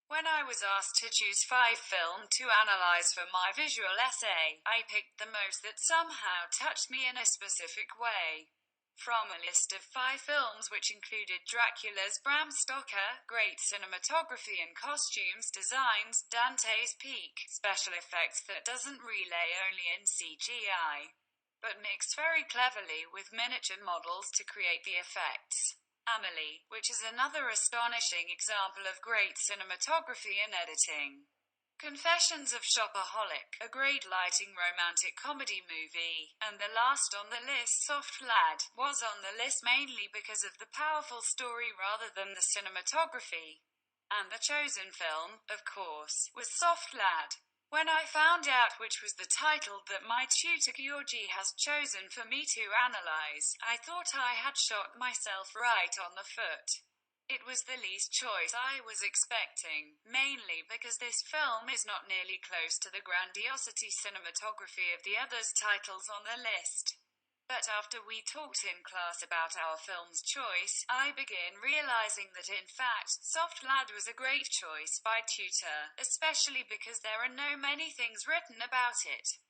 When I was asked to choose 5 films to analyze for my visual essay, I picked the most that somehow touched me in a specific way. From a list of 5 films which included Dracula's Bram Stoker, great cinematography and costumes designs, Dante's Peak, special effects that doesn't relay only in CGI, but mixed very cleverly with miniature models to create the effects. Amelie, which is another astonishing example of great cinematography and editing. Confessions of Shopaholic, a great lighting romantic comedy movie, and the last on the list, SoftLad, was on the list mainly because of the powerful story rather than the cinematography. And the chosen film, of course, was SoftLad. When I found out which was the title that my tutor Georgie has chosen for me to analyze, I thought I had shot myself right on the foot. It was the least choice I was expecting, mainly because this film is not nearly close to the grandiosity cinematography of the others' titles on the list. But after we talked in class about our film's choice, I began realizing that in fact, SoftLad was a great choice by tutor, especially because there are no many things written about it,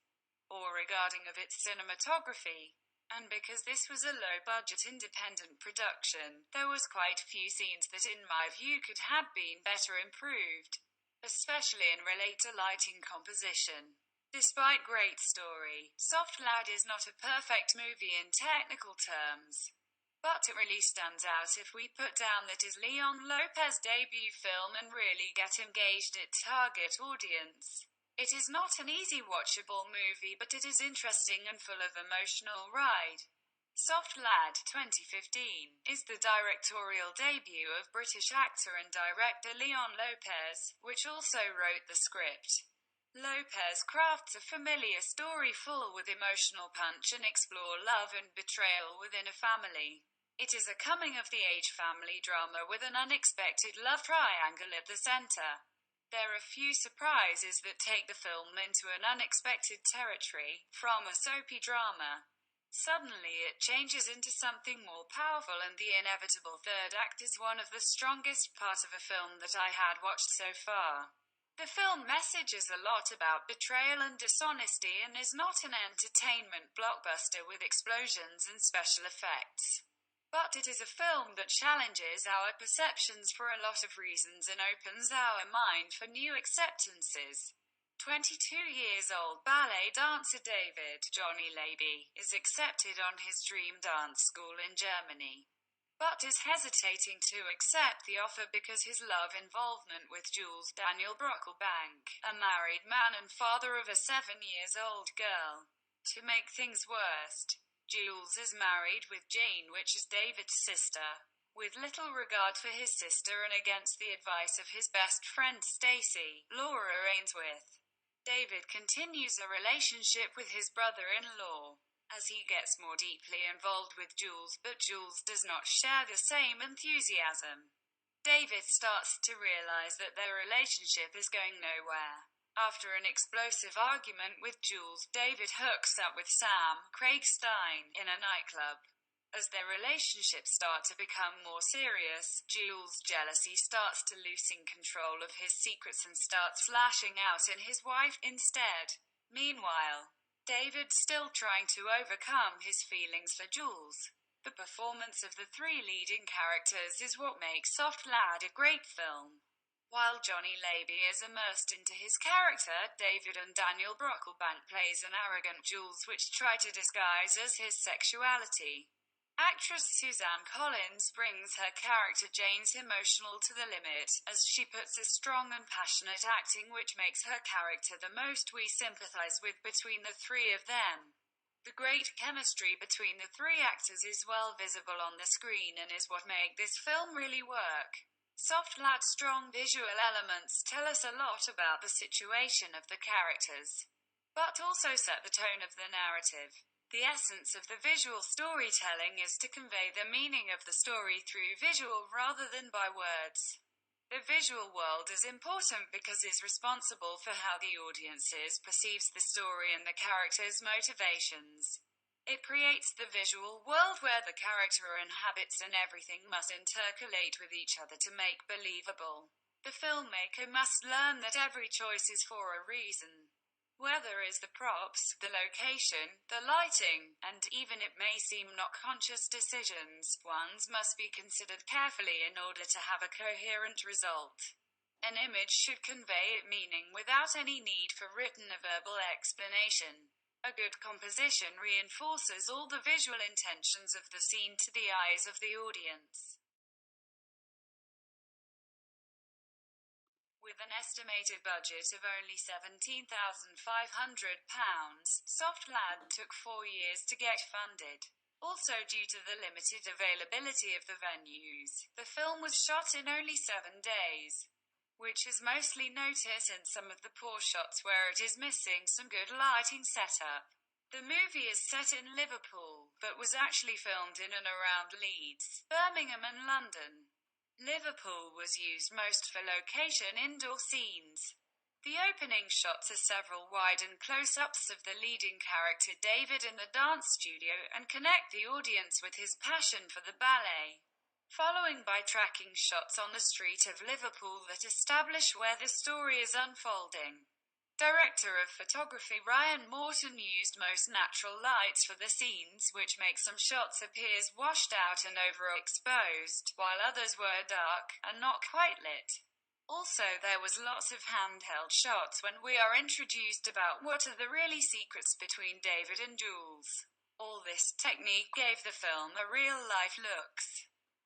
or regarding of its cinematography. And because this was a low-budget independent production, there was quite few scenes that in my view could have been better improved, especially in relate to lighting composition. Despite great story, SoftLad is not a perfect movie in technical terms, but it really stands out if we put down that is Leon Lopez's debut film and really get engaged its target audience. It is not an easy watchable movie, but it is interesting and full of emotional ride. SoftLad 2015 is the directorial debut of British actor and director Leon Lopez, which also wrote the script. Lopez crafts a familiar story full with emotional punch and explore love and betrayal within a family. It is a coming-of-the-age family drama with an unexpected love triangle at the center. There are few surprises that take the film into an unexpected territory. From a soapy drama, suddenly it changes into something more powerful, and the inevitable third act is one of the strongest parts of a film that I had watched so far. The film messages a lot about betrayal and dishonesty and is not an entertainment blockbuster with explosions and special effects. But it is a film that challenges our perceptions for a lot of reasons and opens our mind for new acceptances. 22-year-old ballet dancer David "Johnny Levy" is accepted on his dream dance school in Germany, but is hesitating to accept the offer because his love involvement with Jules Daniel Brocklebank, a married man and father of a 7-year-old girl. To make things worse, Jules is married with Jane, which is David's sister. With little regard for his sister and against the advice of his best friend Stacy, Laura Ainsworth, David continues a relationship with his brother-in-law as he gets more deeply involved with Jules, but Jules does not share the same enthusiasm. David starts to realize that their relationship is going nowhere. After an explosive argument with Jules, David hooks up with Sam, Craig Stein, in a nightclub. As their relationship starts to become more serious, Jules' jealousy starts to loosen control of his secrets and starts lashing out in his wife instead. Meanwhile, David's still trying to overcome his feelings for Jules. The performance of the 3 leading characters is what makes SoftLad a great film. While Johnny Levy is immersed into his character, David and Daniel Brocklebank plays an arrogant Jules which try to disguise as his sexuality. Actress Suzanne Collins brings her character Jane's emotional to the limit, as she puts a strong and passionate acting which makes her character the most we sympathize with between the 3 of them. The great chemistry between the 3 actors is well visible on the screen and is what makes this film really work. SoftLad's strong visual elements tell us a lot about the situation of the characters, but also set the tone of the narrative. The essence of the visual storytelling is to convey the meaning of the story through visual rather than by words. The visual world is important because it is responsible for how the audience perceives the story and the characters' motivations. It creates the visual world where the character inhabits and everything must intercalate with each other to make believable. The filmmaker must learn that every choice is for a reason. Whether is the props, the location, the lighting, and even it may seem not conscious decisions, ones must be considered carefully in order to have a coherent result. An image should convey its meaning without any need for written or verbal explanation. A good composition reinforces all the visual intentions of the scene to the eyes of the audience. With an estimated budget of only £17,500, SoftLad took 4 years to get funded. Also, due to the limited availability of the venues, the film was shot in only 7 days, which is mostly noticed in some of the poor shots where it is missing some good lighting setup. The movie is set in Liverpool, but was actually filmed in and around Leeds, Birmingham and London. Liverpool was used most for location indoor scenes. The opening shots are several wide and close-ups of the leading character David in the dance studio and connect the audience with his passion for the ballet, following by tracking shots on the street of Liverpool that establish where the story is unfolding. Director of photography Ryan Morton used most natural lights for the scenes, which make some shots appear washed out and overexposed, while others were dark and not quite lit. Also, there was lots of handheld shots when we are introduced about what are the really secrets between David and Jules. All this technique gave the film a real-life look,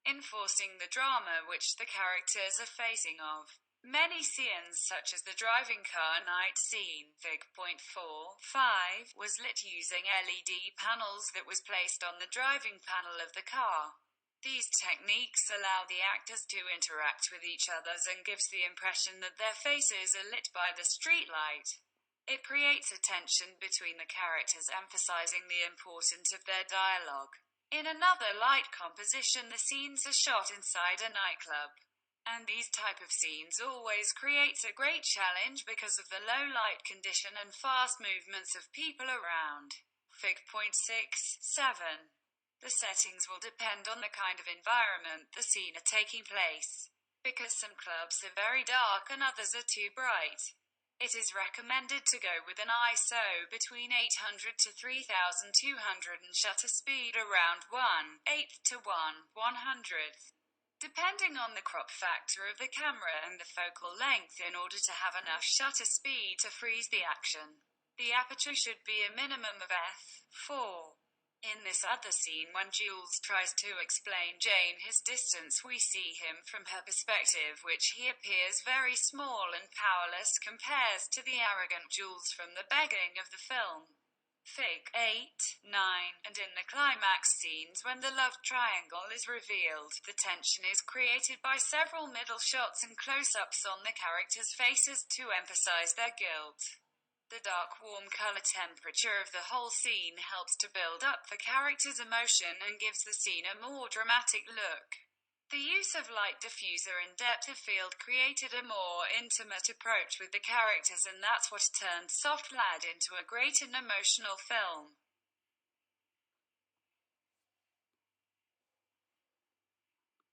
enforcing the drama which the characters are facing of. Many scenes, such as the driving car night scene, Fig. 4.5, was lit using LED panels that was placed on the driving panel of the car. These techniques allow the actors to interact with each other and gives the impression that their faces are lit by the street light. It creates a tension between the characters, emphasizing the importance of their dialogue. In another light composition, the scenes are shot inside a nightclub. And these type of scenes always creates a great challenge because of the low light condition and fast movements of people around. Fig. 6.7. The settings will depend on the kind of environment the scene are taking place, because some clubs are very dark and others are too bright. It is recommended to go with an ISO between 800 to 3200 and shutter speed around 1/8 to 1/100th. Depending on the crop factor of the camera and the focal length in order to have enough shutter speed to freeze the action. The aperture should be a minimum of f4. In this other scene, when Jules tries to explain Jane his distance, we see him from her perspective, which he appears very small and powerless compares to the arrogant Jules from the beginning of the film. Fig. 8, 9, and in the climax scenes when the love triangle is revealed, the tension is created by several middle shots and close-ups on the characters' faces to emphasize their guilt. The dark, warm color temperature of the whole scene helps to build up the character's emotion and gives the scene a more dramatic look. The use of light diffuser and depth of field created a more intimate approach with the characters, and that's what turned SoftLad into a great and emotional film.